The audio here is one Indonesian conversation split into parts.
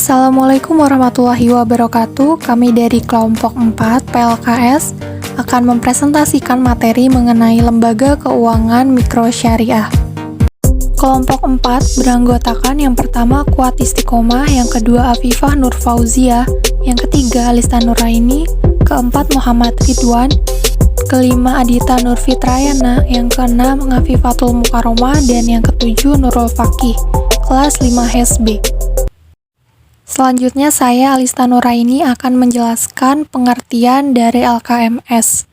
Assalamualaikum warahmatullahi wabarakatuh. Kami dari kelompok 4 PLKS akan mempresentasikan materi mengenai lembaga keuangan mikro syariah. Kelompok 4 beranggotakan yang pertama Kuat Istiqomah, yang kedua Afifah Nur Fauzia, yang ketiga Alista Nuraini, keempat Muhammad Ridwan, kelima Adita Nur Fitrayana, yang keenam Afifatul Mukaromah, dan yang ketujuh Nurul Fakih, kelas 5 HSB. Selanjutnya saya Alista Nuraini akan menjelaskan pengertian dari LKMS.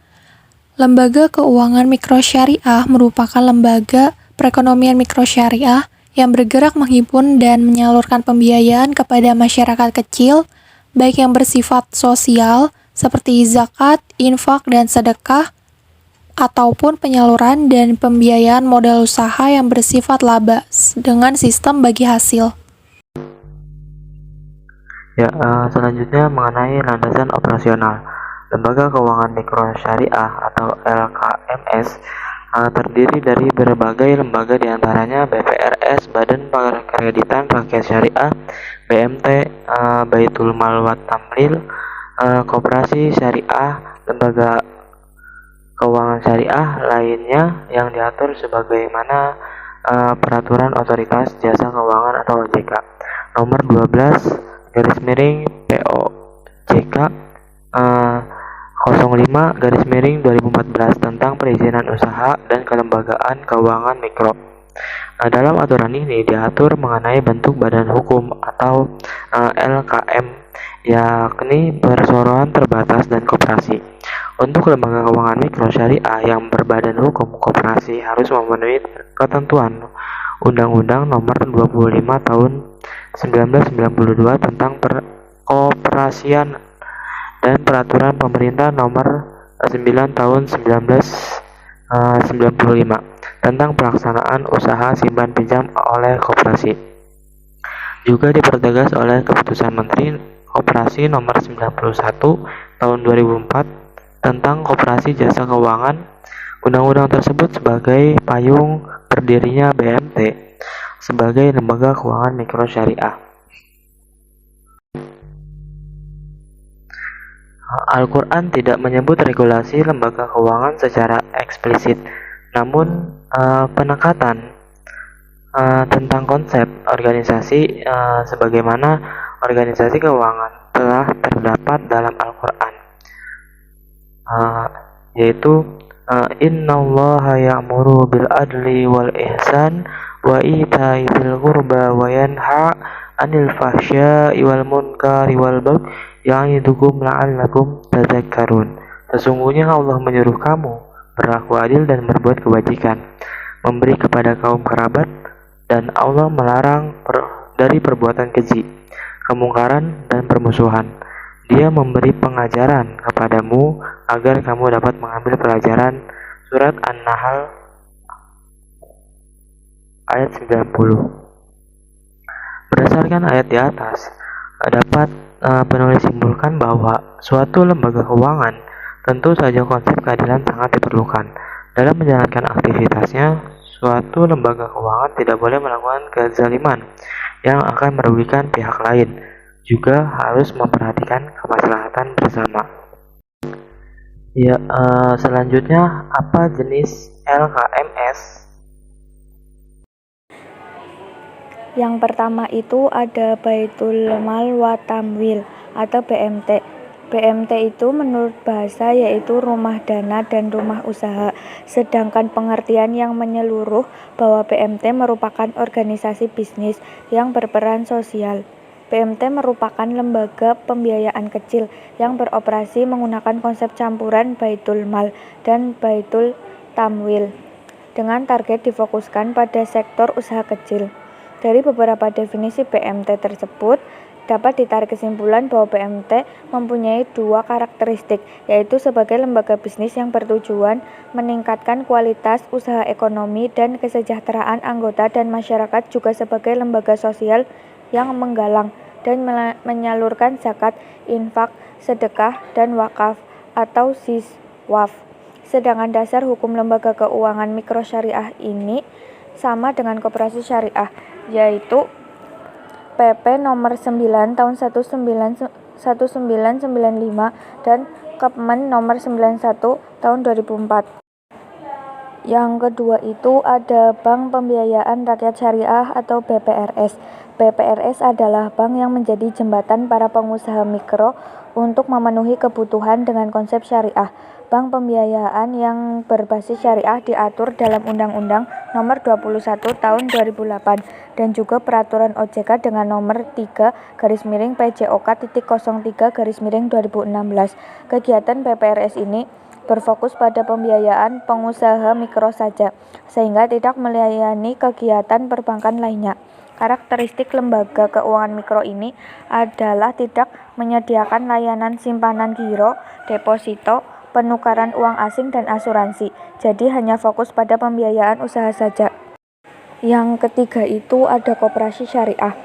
Lembaga Keuangan Mikro Syariah merupakan lembaga perekonomian mikro syariah yang bergerak menghimpun dan menyalurkan pembiayaan kepada masyarakat kecil, baik yang bersifat sosial seperti zakat, infak, dan sedekah, ataupun penyaluran dan pembiayaan modal usaha yang bersifat laba dengan sistem bagi hasil. Selanjutnya mengenai landasan operasional. Lembaga Keuangan Mikro Syariah atau LKMS terdiri dari berbagai lembaga, diantaranya BPRS, Badan Perkreditan Rakyat Syariah, BMT, Baitul Mal wa Tamwil, Koperasi Syariah, lembaga keuangan syariah lainnya yang diatur sebagaimana peraturan Otoritas Jasa Keuangan atau OJK nomor 12 POJK 05/2014 tentang perizinan usaha dan kelembagaan keuangan mikro. Dalam aturan ini diatur mengenai bentuk badan hukum atau LKM, yakni perseroan terbatas dan koperasi. Untuk lembaga keuangan mikro syariah yang berbadan hukum koperasi harus memenuhi ketentuan Undang-Undang Nomor 25 Tahun 1992 tentang Perkoperasian dan Peraturan Pemerintah Nomor 9 Tahun 1995 tentang pelaksanaan usaha simpan pinjam oleh koperasi. Juga dipertegas oleh Keputusan Menteri Koperasi Nomor 91 Tahun 2004 tentang Koperasi Jasa Keuangan. Undang-undang tersebut sebagai payung berdirinya BMT sebagai lembaga keuangan mikro syariah. Al-Quran tidak menyebut regulasi lembaga keuangan secara eksplisit, namun penekatan tentang konsep organisasi sebagaimana organisasi keuangan telah terdapat dalam Al-Quran, yaitu Innallaha ya'muru bil adli wal ihsan wa ita'i dzil qurba wa yanha 'anil fahsya'i wal munkari wal baghi ya'idukum la'allakum tadhakkarun. Sesungguhnya Allah menyuruh kamu berlaku adil dan berbuat kebajikan, memberi kepada kaum kerabat, dan Allah melarang dari perbuatan keji, kemungkaran, dan permusuhan. Dia memberi pengajaran kepadamu agar kamu dapat mengambil pelajaran. Surat An-Nahl ayat 90. Berdasarkan ayat di atas, dapat penulis simpulkan bahwa suatu lembaga keuangan tentu saja konsep keadilan sangat diperlukan. Dalam menjalankan aktivitasnya, suatu lembaga keuangan tidak boleh melakukan kezaliman yang akan merugikan pihak lain, juga harus memperhatikan kemaslahatan bersama. Selanjutnya, apa jenis LKMS? Yang pertama itu ada Baitul Mal wa Tamwil atau BMT. BMT itu menurut bahasa yaitu rumah dana dan rumah usaha, sedangkan pengertian yang menyeluruh bahwa BMT merupakan organisasi bisnis yang berperan sosial. BMT merupakan lembaga pembiayaan kecil yang beroperasi menggunakan konsep campuran Baitul Mal dan Baitul Tamwil dengan target difokuskan pada sektor usaha kecil. Dari beberapa definisi BMT tersebut, dapat ditarik kesimpulan bahwa BMT mempunyai dua karakteristik, yaitu sebagai lembaga bisnis yang bertujuan meningkatkan kualitas usaha ekonomi dan kesejahteraan anggota dan masyarakat, juga sebagai lembaga sosial yang menggalang dan menyalurkan zakat, infak, sedekah, dan wakaf atau siswaf. Sedangkan dasar hukum lembaga keuangan mikro syariah ini sama dengan koperasi syariah, yaitu PP nomor 9 tahun 1995 dan Kepmen nomor 91 tahun 2004. Yang kedua itu ada Bank Pembiayaan Rakyat Syariah atau BPRS. BPRS adalah bank yang menjadi jembatan para pengusaha mikro untuk memenuhi kebutuhan dengan konsep syariah. Bank pembiayaan yang berbasis syariah diatur dalam Undang-Undang Nomor 21 Tahun 2008 dan juga Peraturan OJK dengan Nomor 3/PJOK.03/2016. Kegiatan BPRS ini berfokus pada pembiayaan pengusaha mikro saja, sehingga tidak melayani kegiatan perbankan lainnya. Karakteristik lembaga keuangan mikro ini adalah tidak menyediakan layanan simpanan giro, deposito, penukaran uang asing, dan asuransi. Jadi hanya fokus pada pembiayaan usaha saja. Yang ketiga itu ada koperasi syariah.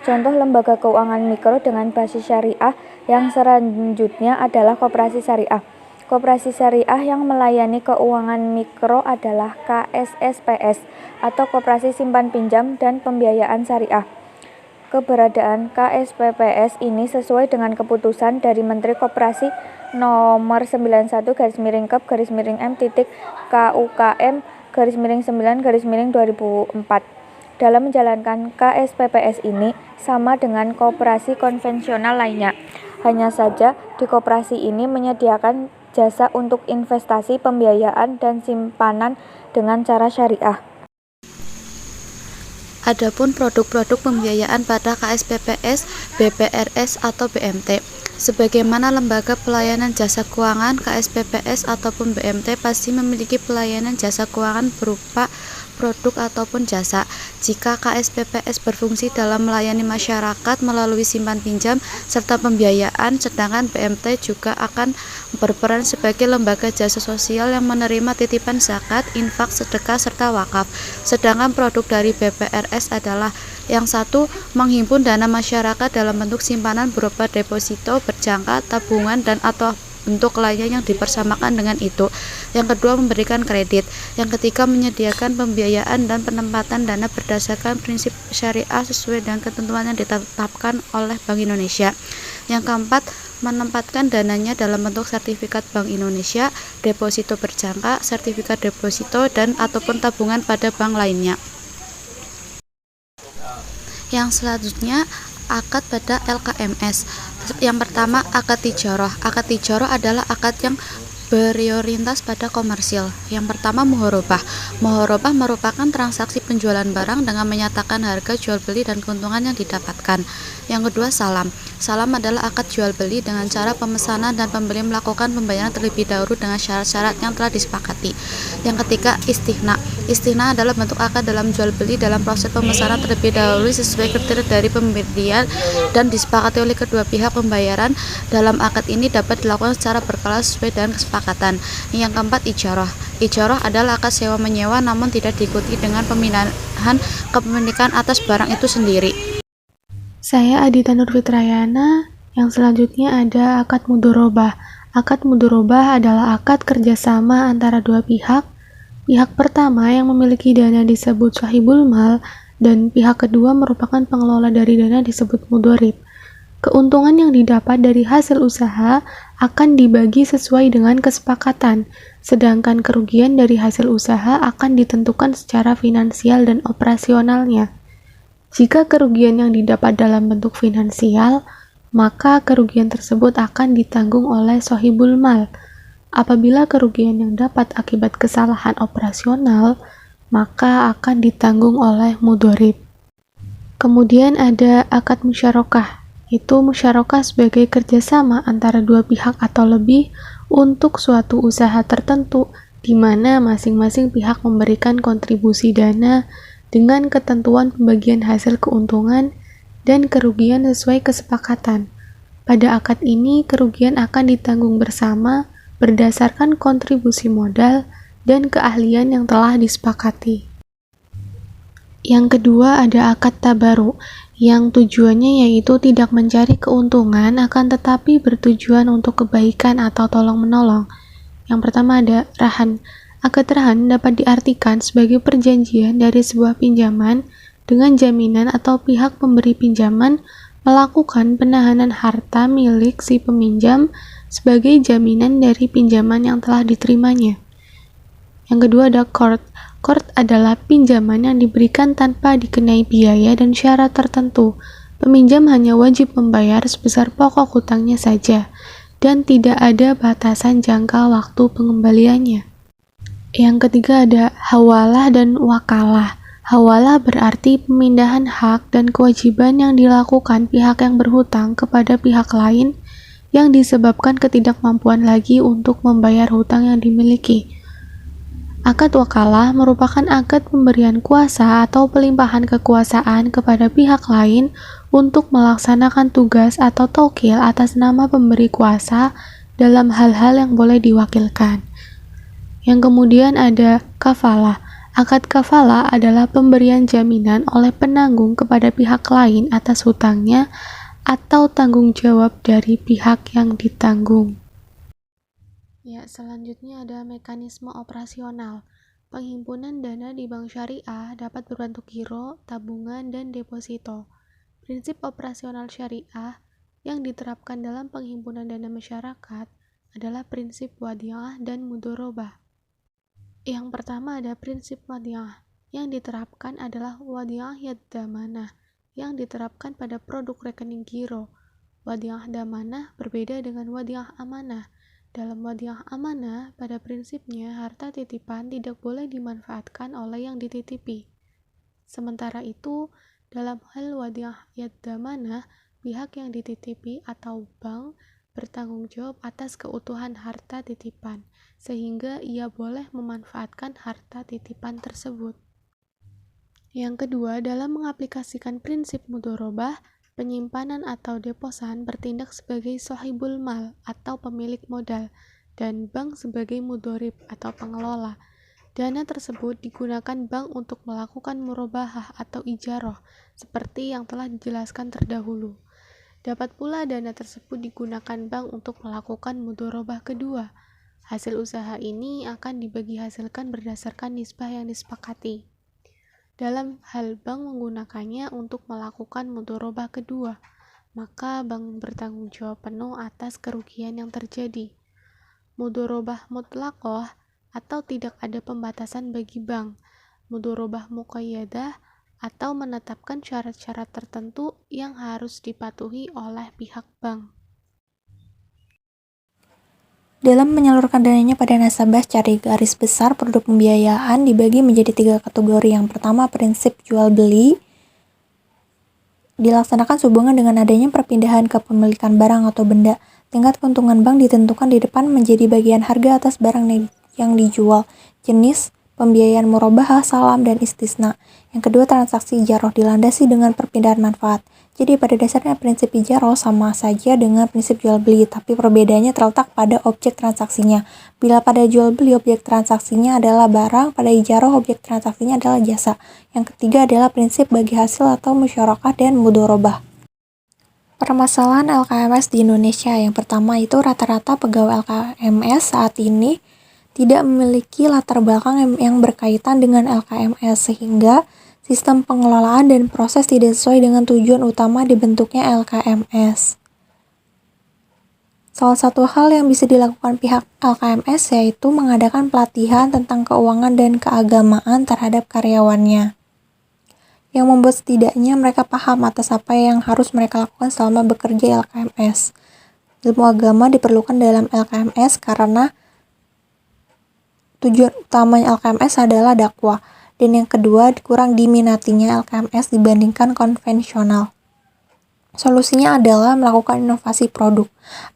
Contoh lembaga keuangan mikro dengan basis syariah yang selanjutnya adalah koperasi syariah. Koperasi syariah yang melayani keuangan mikro adalah KSSPS atau Koperasi Simpan Pinjam dan Pembiayaan Syariah. Keberadaan KSPPS ini sesuai dengan keputusan dari Menteri Koperasi nomor 91/Kep/KUKM/9/2004. Dalam menjalankan KSPPS ini sama dengan koperasi konvensional lainnya. Hanya saja di koperasi ini menyediakan jasa untuk investasi, pembiayaan, dan simpanan dengan cara syariah. Adapun produk-produk pembiayaan pada KSPPS, BPRS atau BMT. Sebagaimana lembaga pelayanan jasa keuangan, KSPPS ataupun BMT pasti memiliki pelayanan jasa keuangan berupa produk ataupun jasa. Jika KSPPS berfungsi dalam melayani masyarakat melalui simpan pinjam serta pembiayaan, sedangkan BMT juga akan berperan sebagai lembaga jasa sosial yang menerima titipan zakat, infak, sedekah, serta wakaf. Sedangkan produk dari BPRS adalah yang satu, menghimpun dana masyarakat dalam bentuk simpanan berupa deposito, berjangka, tabungan, dan atau bentuk lainnya yang dipersamakan dengan itu. Yang kedua, memberikan kredit. Yang ketiga, menyediakan pembiayaan dan penempatan dana berdasarkan prinsip syariah sesuai dengan ketentuan yang ditetapkan oleh Bank Indonesia. Yang keempat, menempatkan dananya dalam bentuk sertifikat Bank Indonesia, deposito berjangka, sertifikat deposito, dan ataupun tabungan pada bank lainnya. Yang selanjutnya, akad pada LKMS. Yang pertama, akad tijarah. Akad tijarah adalah akad yang berorientasi pada komersil. Yang pertama, muhorobah. Muhorobah merupakan transaksi penjualan barang dengan menyatakan harga jual beli dan keuntungan yang didapatkan. Yang kedua, salam. Salam adalah akad jual beli dengan cara pemesanan dan pembeli melakukan pembayaran terlebih dahulu dengan syarat-syarat yang telah disepakati. Yang ketiga, istihna. Istihna adalah bentuk akad dalam jual beli dalam proses pemesanan terlebih dahulu sesuai kriteria dari pembelian dan disepakati oleh kedua pihak. Pembayaran dalam akad ini dapat dilakukan secara berkala sesuai dengan kesepakatan. Yang keempat, ijarah. Ijarah adalah akad sewa menyewa namun tidak diikuti dengan pemindahan kepemilikan atas barang itu sendiri. Saya Adita Nurfitrayana. Yang selanjutnya ada akad mudorobah. Akad mudorobah adalah akad kerjasama antara dua pihak. Pihak pertama yang memiliki dana disebut sahibul mal dan pihak kedua merupakan pengelola dari dana disebut mudorib. Keuntungan yang didapat dari hasil usaha akan dibagi sesuai dengan kesepakatan, sedangkan kerugian dari hasil usaha akan ditentukan secara finansial dan operasionalnya. Jika kerugian yang didapat dalam bentuk finansial, maka kerugian tersebut akan ditanggung oleh sahibul mal. Apabila kerugian yang dapat akibat kesalahan operasional, maka akan ditanggung oleh mudorib. Kemudian ada akad musyarakah. Itu musyarakah sebagai kerjasama antara dua pihak atau lebih untuk suatu usaha tertentu, di mana masing-masing pihak memberikan kontribusi dana dengan ketentuan pembagian hasil keuntungan dan kerugian sesuai kesepakatan. Pada akad ini, kerugian akan ditanggung bersama berdasarkan kontribusi modal dan keahlian yang telah disepakati. Yang kedua ada akad tabaru, yang tujuannya yaitu tidak mencari keuntungan akan tetapi bertujuan untuk kebaikan atau tolong-menolong. Yang pertama ada rahan. Akad rahan dapat diartikan sebagai perjanjian dari sebuah pinjaman dengan jaminan atau pihak pemberi pinjaman melakukan penahanan harta milik si peminjam sebagai jaminan dari pinjaman yang telah diterimanya. Yang kedua ada qard. Qard adalah pinjaman yang diberikan tanpa dikenai biaya dan syarat tertentu. Peminjam hanya wajib membayar sebesar pokok hutangnya saja, dan tidak ada batasan jangka waktu pengembaliannya. Yang ketiga ada hawalah dan wakalah. Hawalah berarti pemindahan hak dan kewajiban yang dilakukan pihak yang berhutang kepada pihak lain yang disebabkan ketidakmampuan lagi untuk membayar hutang yang dimiliki. Akad wakalah merupakan akad pemberian kuasa atau pelimpahan kekuasaan kepada pihak lain untuk melaksanakan tugas atau taukil atas nama pemberi kuasa dalam hal-hal yang boleh diwakilkan. Yang kemudian ada kafalah. Akad kafalah adalah pemberian jaminan oleh penanggung kepada pihak lain atas hutangnya atau tanggung jawab dari pihak yang ditanggung. Ya, selanjutnya ada mekanisme operasional. Penghimpunan dana di bank syariah dapat berbentuk giro, tabungan, dan deposito. Prinsip operasional syariah yang diterapkan dalam penghimpunan dana masyarakat adalah prinsip wadiyah dan mudorobah. Yang pertama ada prinsip wadiyah. Yang diterapkan adalah wadiyah yad-damanah yang diterapkan pada produk rekening giro. Wadiyah damanah berbeda dengan wadiyah amanah. Dalam wadiyah amanah, pada prinsipnya harta titipan tidak boleh dimanfaatkan oleh yang dititipi. Sementara itu, dalam hal wadiyah yad-damanah, pihak yang dititipi atau bank bertanggung jawab atas keutuhan harta titipan, sehingga ia boleh memanfaatkan harta titipan tersebut. Yang kedua, dalam mengaplikasikan prinsip mudorobah, penyimpanan atau deposan bertindak sebagai sohibul mal atau pemilik modal, dan bank sebagai mudorib atau pengelola. Dana tersebut digunakan bank untuk melakukan murobahah atau ijaroh, seperti yang telah dijelaskan terdahulu. Dapat pula dana tersebut digunakan bank untuk melakukan mudorobah kedua. Hasil usaha ini akan dibagi hasilkan berdasarkan nisbah yang disepakati. Dalam hal bank menggunakannya untuk melakukan mudorobah kedua, maka bank bertanggung jawab penuh atas kerugian yang terjadi. Mudorobah mutlaqoh atau tidak ada pembatasan bagi bank. Mudorobah muqayyadah atau menetapkan syarat-syarat tertentu yang harus dipatuhi oleh pihak bank. Dalam menyalurkan dananya pada nasabah, cari garis besar produk pembiayaan dibagi menjadi 3 kategori. Yang pertama, prinsip jual-beli dilaksanakan sehubungan dengan adanya perpindahan kepemilikan barang atau benda. Tingkat keuntungan bank ditentukan di depan menjadi bagian harga atas barang yang dijual. Jenis pembiayaan murabahah, salam, dan istisna. Yang kedua, transaksi ijaroh dilandasi dengan perpindahan manfaat. Jadi pada dasarnya prinsip ijaroh sama saja dengan prinsip jual beli, tapi perbedaannya terletak pada objek transaksinya. Bila pada jual beli objek transaksinya adalah barang, pada ijaroh objek transaksinya adalah jasa. Yang ketiga adalah prinsip bagi hasil atau musyarakah dan mudorobah. Permasalahan LKMS di Indonesia. Yang pertama itu rata-rata pegawai LKMS saat ini tidak memiliki latar belakang yang berkaitan dengan LKMS, sehingga sistem pengelolaan dan proses tidak sesuai dengan tujuan utama dibentuknya LKMS. Salah satu hal yang bisa dilakukan pihak LKMS yaitu mengadakan pelatihan tentang keuangan dan keagamaan terhadap karyawannya, yang membuat setidaknya mereka paham atas apa yang harus mereka lakukan selama bekerja LKMS. Ilmu agama diperlukan dalam LKMS karena tujuan utama LKMS adalah dakwah. Dan yang kedua, kurang diminatinya LKMS dibandingkan konvensional. Solusinya adalah melakukan inovasi produk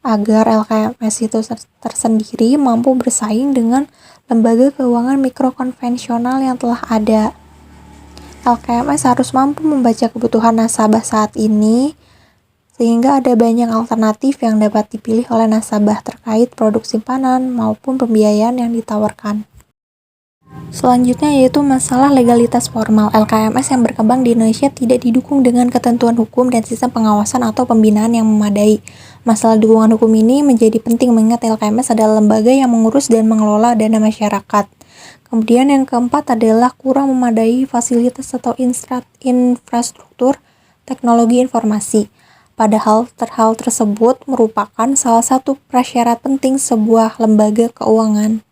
agar LKMS itu tersendiri mampu bersaing dengan lembaga keuangan mikro konvensional yang telah ada. LKMS harus mampu membaca kebutuhan nasabah saat ini, sehingga ada banyak alternatif yang dapat dipilih oleh nasabah terkait produk simpanan maupun pembiayaan yang ditawarkan. Selanjutnya yaitu masalah legalitas formal. LKMS yang berkembang di Indonesia tidak didukung dengan ketentuan hukum dan sistem pengawasan atau pembinaan yang memadai. Masalah dukungan hukum ini menjadi penting mengingat LKMS adalah lembaga yang mengurus dan mengelola dana masyarakat. Kemudian yang keempat adalah kurang memadai fasilitas atau infrastruktur teknologi informasi. Padahal hal tersebut merupakan salah satu prasyarat penting sebuah lembaga keuangan.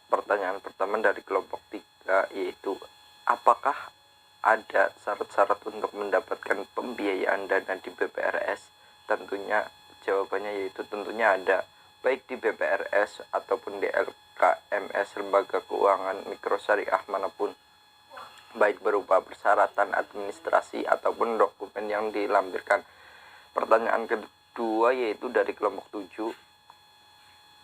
Pertanyaan pertama dari kelompok 3 yaitu apakah ada syarat-syarat untuk mendapatkan pembiayaan dana di BPRS? Tentunya jawabannya yaitu tentunya ada, baik di BPRS ataupun di LKMS, lembaga keuangan mikro syariah manapun, baik berupa persyaratan administrasi ataupun dokumen yang dilampirkan. Pertanyaan kedua yaitu dari kelompok 7.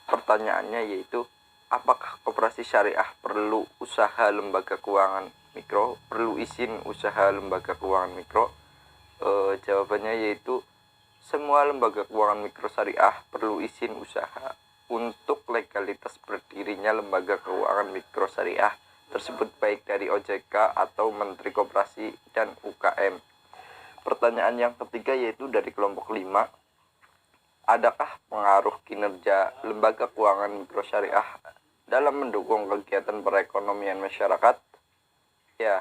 Pertanyaannya yaitu apakah koperasi syariah perlu usaha lembaga keuangan mikro, perlu izin usaha lembaga keuangan mikro? Jawabannya yaitu semua lembaga keuangan mikro syariah perlu izin usaha. Untuk legalitas berdirinya lembaga keuangan mikro syariah tersebut baik dari OJK atau Menteri Koperasi dan UKM. Pertanyaan yang ketiga yaitu dari kelompok 5. Adakah pengaruh kinerja lembaga keuangan mikro syariah dalam mendukung kegiatan perekonomian masyarakat? Ya,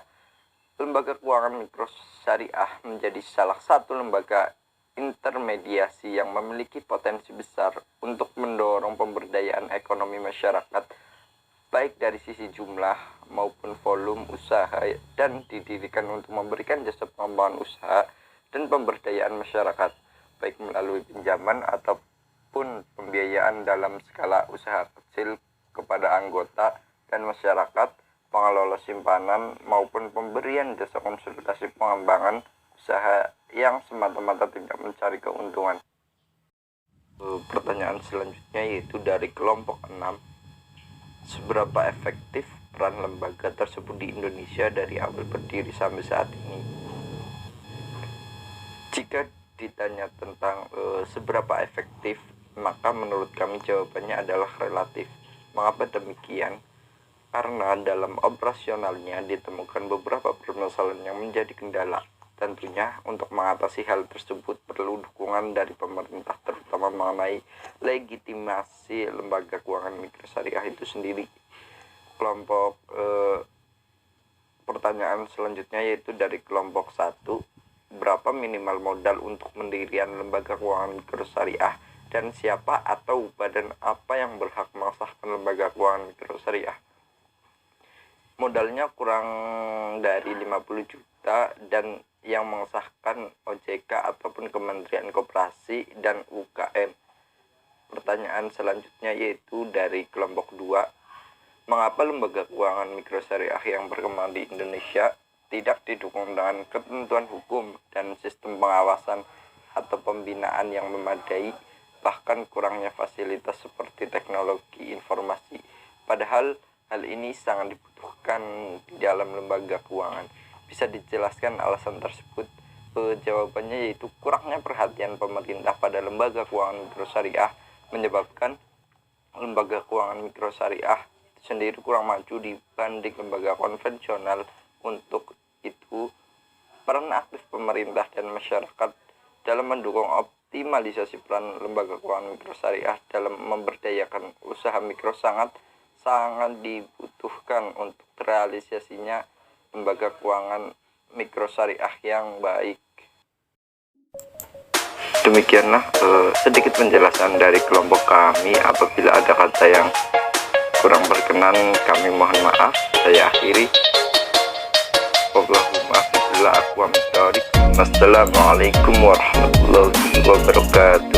lembaga keuangan mikro syariah menjadi salah satu lembaga intermediasi yang memiliki potensi besar untuk mendorong pemberdayaan ekonomi masyarakat, baik dari sisi jumlah maupun volume usaha, dan didirikan untuk memberikan jasa pengembangan usaha dan pemberdayaan masyarakat, baik melalui pinjaman ataupun pembiayaan dalam skala usaha kecil kepada anggota dan masyarakat, pengelola simpanan, maupun pemberian jasa konsultasi pengembangan usaha yang semata-mata tidak mencari keuntungan. Pertanyaan selanjutnya yaitu dari kelompok 6. Seberapa efektif peran lembaga tersebut di Indonesia dari awal berdiri sampai saat ini? Jika ditanya tentang seberapa efektif, maka menurut kami jawabannya adalah relatif. Mengapa demikian? Karena dalam operasionalnya ditemukan beberapa permasalahan yang menjadi kendala. Tentunya untuk mengatasi hal tersebut perlu dukungan dari pemerintah, terutama mengenai legitimasi lembaga keuangan mikro syariah itu sendiri. Kelompok pertanyaan selanjutnya yaitu dari kelompok 1. Berapa minimal modal untuk mendirikan lembaga keuangan mikro syariah, dan siapa atau badan apa yang berhak mengesahkan lembaga keuangan mikro syariah? Modalnya kurang dari 50 juta dan yang mengesahkan OJK ataupun Kementerian Koperasi dan UKM. Pertanyaan selanjutnya yaitu dari kelompok 2. Mengapa lembaga keuangan mikro syariah yang berkembang di Indonesia tidak didukung dengan ketentuan hukum dan sistem pengawasan atau pembinaan yang memadai, bahkan kurangnya fasilitas seperti teknologi informasi? Padahal hal ini sangat dibutuhkan di dalam lembaga keuangan. Bisa dijelaskan alasan tersebut? Jawabannya yaitu kurangnya perhatian pemerintah pada lembaga keuangan mikro syariah menyebabkan lembaga keuangan mikro syariah sendiri kurang maju dibanding lembaga konvensional. Untuk itu, peran aktif pemerintah dan masyarakat dalam mendukung optimalisasi peran lembaga keuangan mikro syariah dalam memberdayakan usaha mikro sangat dibutuhkan untuk terrealisasinya lembaga keuangan mikro syariah yang baik. Demikianlah sedikit penjelasan dari kelompok kami. Apabila ada kata yang kurang berkenan, kami mohon maaf. Saya akhiri. Wallahumma a'lam bishawab. Wassalamualaikum warahmatullahi wabarakatuh.